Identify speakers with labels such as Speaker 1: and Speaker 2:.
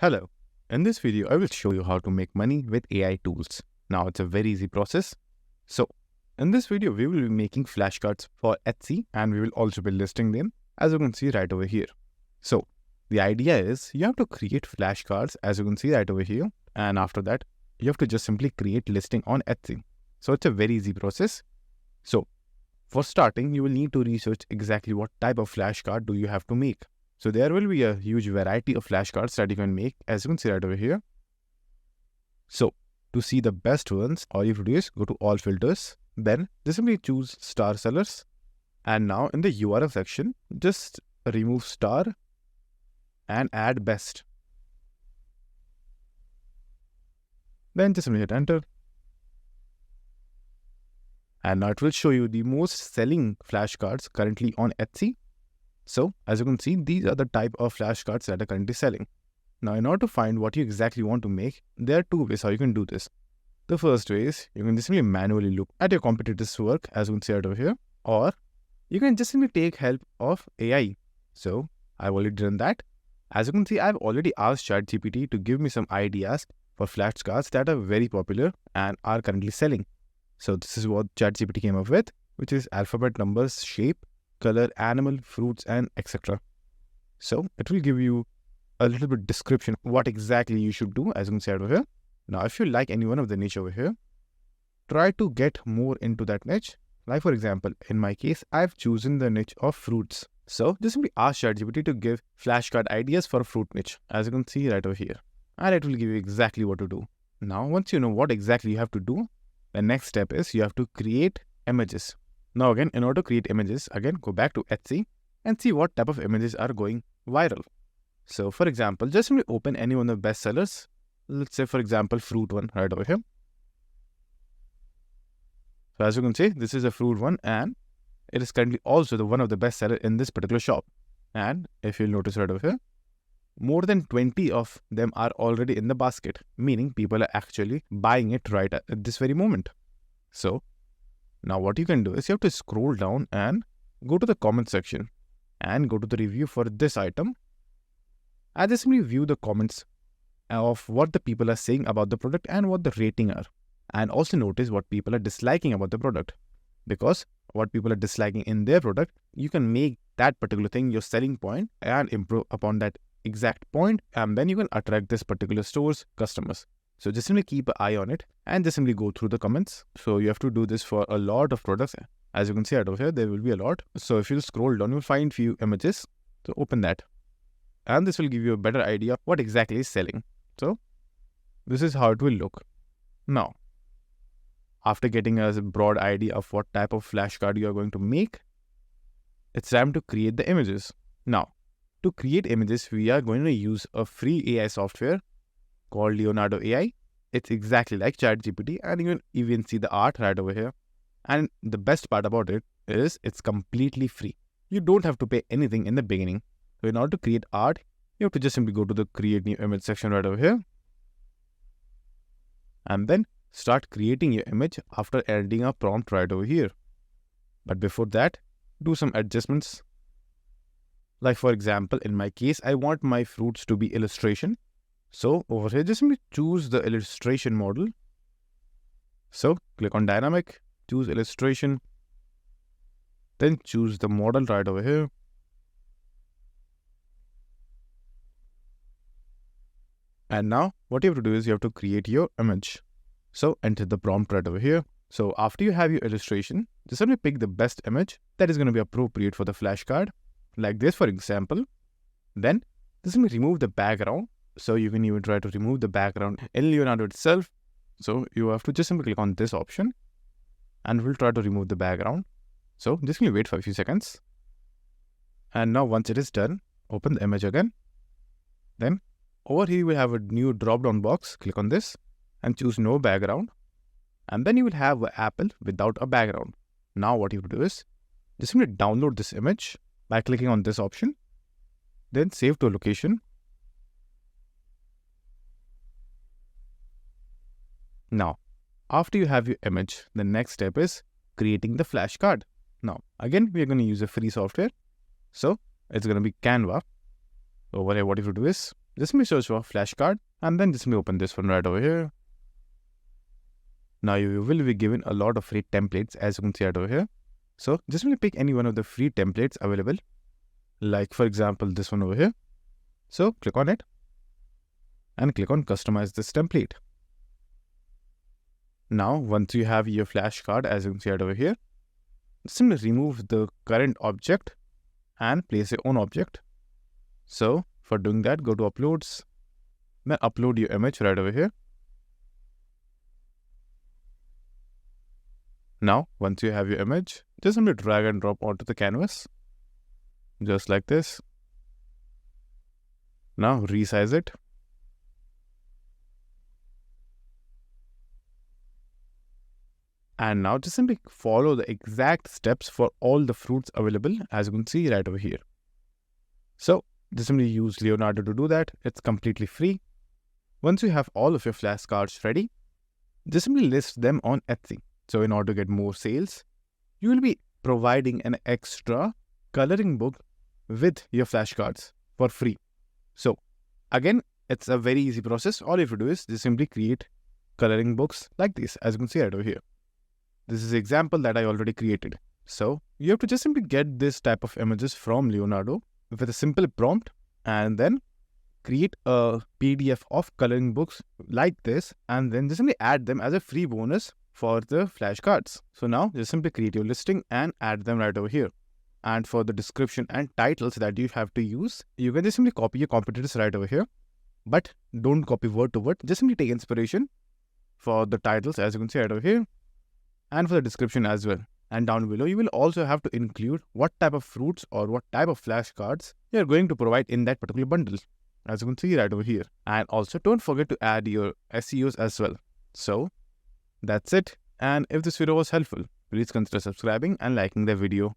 Speaker 1: Hello. In this video, I will show you how to make money with AI tools. Now, it's a very easy process. So, in this video, we will be making flashcards for Etsy and we will also be listing them as you can see right over here. So, the idea is you have to create flashcards as you can see right over here. And after that, you have to just simply create listing on Etsy. So, it's a very easy process. So, for starting, you will need to research exactly what type of flashcard do you have to make. So there will be a huge variety of flashcards that you can make as you can see right over here. So to see the best ones, all you have to do is go to all filters, then just simply choose star sellers. And now in the URL section, just remove star and add best. Then just simply hit enter. And now it will show you the most selling flashcards currently on Etsy. So, as you can see, these are the type of flashcards that are currently selling. Now, in order to find what you exactly want to make, there are two ways how you can do this. The first way is you can just simply manually look at your competitor's work, as you can see right over here, or you can just simply take help of AI. So, I've already done that. As you can see, I've already asked ChatGPT to give me some ideas for flashcards that are very popular and are currently selling. So, this is what ChatGPT came up with, which is alphabet, numbers, shape, color, animal, fruits, and etc. So it will give you a little bit description what exactly you should do as you can see over here. Now, if you like any one of the niche over here, try to get more into that niche. Like for example, in my case, I've chosen the niche of fruits. So just simply ask ChatGPT to give flashcard ideas for a fruit niche, as you can see right over here. And it will give you exactly what to do. Now, once you know what exactly you have to do, the next step is you have to create images. Now again, in order to create images, again, go back to Etsy and see what type of images are going viral. So for example, just simply open any one of the best sellers. Let's say for example, fruit one right over here. So as you can see, this is a fruit one and it is currently also the one of the best seller in this particular shop. And if you'll notice right over here, more than 20 of them are already in the basket, meaning people are actually buying it right at this very moment. So now what you can do is you have to scroll down and go to the comment section and go to the review for this item. And just simply view the comments of what the people are saying about the product and what the rating are. And also notice what people are disliking about the product. Because what people are disliking in their product, you can make that particular thing your selling point and improve upon that exact point. And then you can attract this particular store's customers. So just simply keep an eye on it and just simply go through the comments. So you have to do this for a lot of products. As you can see right over here, there will be a lot. So if you scroll down, you'll find few images. So open that. And this will give you a better idea of what exactly is selling. So this is how it will look. Now, after getting a broad idea of what type of flashcard you are going to make, it's time to create the images. Now, to create images, we are going to use a free AI software called leonardo.ai. It's exactly like ChatGPT and you can even see the art right over here. And the best part about it is it's completely free. You don't have to pay anything in the beginning. So in order to create art, you have to just simply go to the create new image section right over here. And then start creating your image after adding a prompt right over here. But before that, do some adjustments. Like for example, in my case, I want my fruits to be illustration. So over here, just simply choose the illustration model. So click on dynamic, choose illustration, then choose the model right over here. And now what you have to do is you have to create your image. So enter the prompt right over here. So after you have your illustration, just simply pick the best image that is going to be appropriate for the flashcard, like this for example. Then just simply remove the background. So you can even try to remove the background in Leonardo itself. So you have to just simply click on this option and we'll try to remove the background. So just simply wait for a few seconds. And now once it is done, open the image again. Then over here we have a new drop down box. Click on this and choose no background. And then you will have an apple without a background. Now what you have to do is just simply download this image by clicking on this option. Then save to a location. Now, after you have your image, the next step is creating the flashcard. Now, again, we are going to use a free software. So, it's going to be Canva. Over here, what you have to do is Just simply search for flashcard and then just simply open this one right over here. Now you will be given a lot of free templates as you can see right over here. So just simply pick any one of the free templates available, like for example this one over here. So click on it and click on customize this template. Now once you have your flashcard as you can see right over here, simply remove the current object and place your own object. So for doing that, go to uploads, then upload your image right over here. Now once you have your image, just simply drag and drop onto the canvas, just like this. Now resize it. And now just simply follow the exact steps for all the fruits available as you can see right over here. So just simply use Leonardo to do that. It's completely free. Once you have all of your flashcards ready, just simply list them on Etsy. So in order to get more sales, you will be providing an extra coloring book with your flashcards for free. So again, it's a very easy process. All you have to do is just simply create coloring books like this, as you can see right over here. This is the example that I already created. So you have to just simply get this type of images from Leonardo with a simple prompt and then create a PDF of coloring books like this and then just simply add them as a free bonus for the flashcards. So now just simply create your listing and add them right over here. And for the description and titles that you have to use, you can just simply copy your competitors right over here. But don't copy word to word. Just simply take inspiration for the titles as you can see right over here. And for the description as well. And down below, you will also have to include what type of fruits or what type of flashcards you're going to provide in that particular bundle, as you can see right over here. And also don't forget to add your SEOs as well. So that's it. And if this video was helpful, please consider subscribing and liking the video.